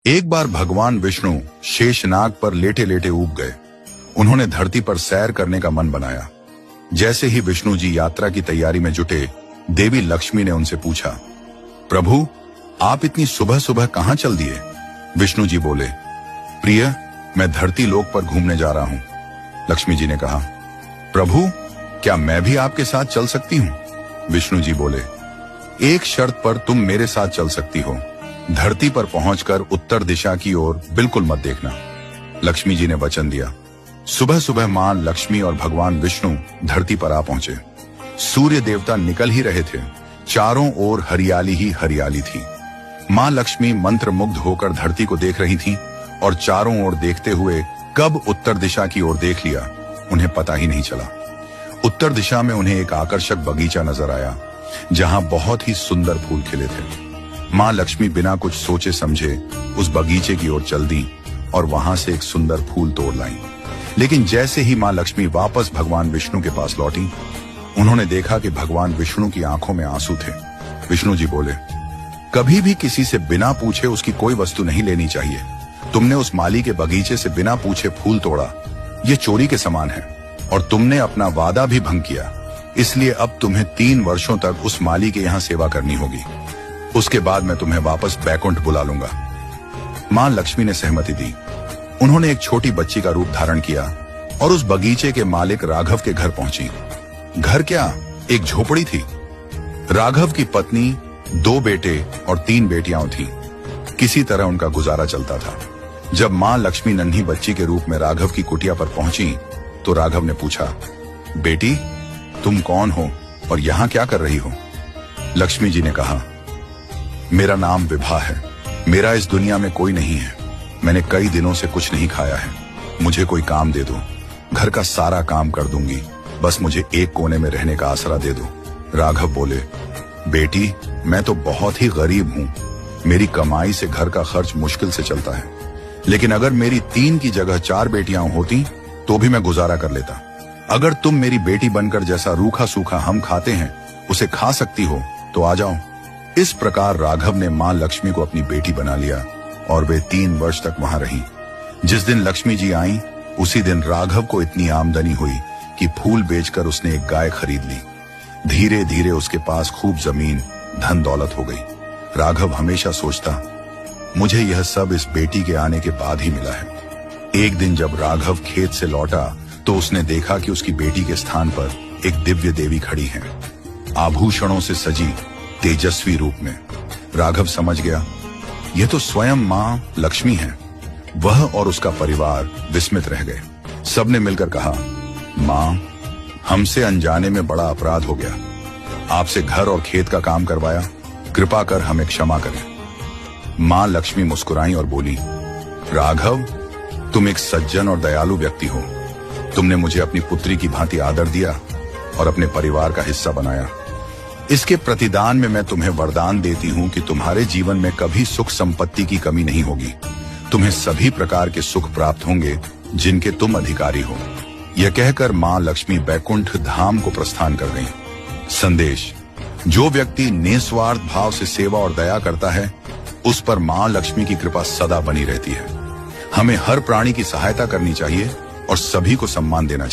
एक बार भगवान विष्णु शेषनाग पर लेटे लेटे ऊब गए। उन्होंने धरती पर सैर करने का मन बनाया। जैसे ही विष्णु जी यात्रा की तैयारी में जुटे, देवी लक्ष्मी ने उनसे पूछा, प्रभु आप इतनी सुबह सुबह कहां चल दिए? विष्णु जी बोले, प्रिय मैं धरती लोक पर घूमने जा रहा हूं। लक्ष्मी जी ने कहा, प्रभु क्या मैं भी आपके साथ चल सकती हूं? विष्णु जी बोले, एक शर्त पर तुम मेरे साथ चल सकती हो। धरती पर पहुंचकर उत्तर दिशा की ओर बिल्कुल मत देखना। लक्ष्मी जी ने वचन दिया। सुबह सुबह मां लक्ष्मी और भगवान विष्णु धरती पर आ पहुंचे। सूर्य देवता निकल ही रहे थे। चारों ओर हरियाली ही हरियाली थी। मां लक्ष्मी मंत्र मुग्ध होकर धरती को देख रही थीं और चारों ओर देखते हुए कब उत्तर दिशा की ओर देख लिया उन्हें पता ही नहीं चला। उत्तर दिशा में उन्हें एक आकर्षक बगीचा नजर आया जहां बहुत ही सुंदर फूल खिले थे। मां लक्ष्मी बिना कुछ सोचे समझे उस बगीचे की ओर चल दी और वहां से एक सुंदर फूल तोड़ लाई। लेकिन जैसे ही मां लक्ष्मी वापस भगवान विष्णु के पास लौटी, उन्होंने देखा कि भगवान विष्णु की आंखों में आंसू थे। विष्णु जी बोले, कभी भी किसी से बिना पूछे उसकी कोई वस्तु नहीं लेनी चाहिए। तुमने उस माली के बगीचे से बिना पूछे फूल तोड़ा, ये चोरी के समान है और तुमने अपना वादा भी भंग किया। इसलिए अब तुम्हें 3 वर्षों तक उस माली के यहाँ सेवा करनी होगी। उसके बाद मैं तुम्हें वापस बैकुंठ बुला लूंगा। मां लक्ष्मी ने सहमति दी। उन्होंने एक छोटी बच्ची का रूप धारण किया और उस बगीचे के मालिक राघव के घर पहुंची। घर क्या, एक झोपड़ी थी। राघव की पत्नी, 2 बेटे और 3 बेटियां थीं। किसी तरह उनका गुजारा चलता था। जब मां लक्ष्मी नन्ही बच्ची के रूप में राघव की कुटिया पर पहुंची तो राघव ने पूछा, बेटी तुम कौन हो और यहाँ क्या कर रही हो? लक्ष्मी जी ने कहा, मेरा नाम विभा है। मेरा इस दुनिया में कोई नहीं है। मैंने कई दिनों से कुछ नहीं खाया है। मुझे कोई काम दे दो, घर का सारा काम कर दूंगी। बस मुझे एक कोने में रहने का आसरा दे दो। राघव बोले, बेटी मैं तो बहुत ही गरीब हूँ। मेरी कमाई से घर का खर्च मुश्किल से चलता है। लेकिन अगर मेरी 3 की जगह 4 बेटियां होती तो भी मैं गुजारा कर लेता। अगर तुम मेरी बेटी बनकर जैसा रूखा सूखा हम खाते हैं उसे खा सकती हो तो आ जाओ। इस प्रकार राघव ने मां लक्ष्मी को अपनी बेटी बना लिया और वे 3 वर्ष तक वहां रही। जिस दिन लक्ष्मी जी आई उसी दिन राघव को इतनी आमदनी हुई कि फूल बेचकर उसने एक गाय खरीद ली। धीरे धीरे उसके पास खूब जमीन, धन दौलत हो गई। राघव हमेशा सोचता, मुझे यह सब इस बेटी के आने के बाद ही मिला है। एक दिन जब राघव खेत से लौटा तो उसने देखा कि उसकी बेटी के स्थान पर एक दिव्य देवी खड़ी है, आभूषणों से सजी तेजस्वी रूप में। राघव समझ गया, यह तो स्वयं मां लक्ष्मी है। वह और उसका परिवार विस्मित रह गए। सबने मिलकर कहा, मां हमसे अनजाने में बड़ा अपराध हो गया। आपसे घर और खेत का काम करवाया, कृपा कर हमें क्षमा करें। मां लक्ष्मी मुस्कुराई और बोली, राघव तुम एक सज्जन और दयालु व्यक्ति हो। तुमने मुझे अपनी पुत्री की भांति आदर दिया और अपने परिवार का हिस्सा बनाया। इसके प्रतिदान में मैं तुम्हें वरदान देती हूं कि तुम्हारे जीवन में कभी सुख संपत्ति की कमी नहीं होगी। तुम्हें सभी प्रकार के सुख प्राप्त होंगे जिनके तुम अधिकारी हो। यह कहकर मां लक्ष्मी बैकुंठ धाम को प्रस्थान कर गईं। संदेश, जो व्यक्ति निस्वार्थ भाव से सेवा और दया करता है उस पर मां लक्ष्मी की कृपा सदा बनी रहती है। हमें हर प्राणी की सहायता करनी चाहिए और सभी को सम्मान देना चाहिए।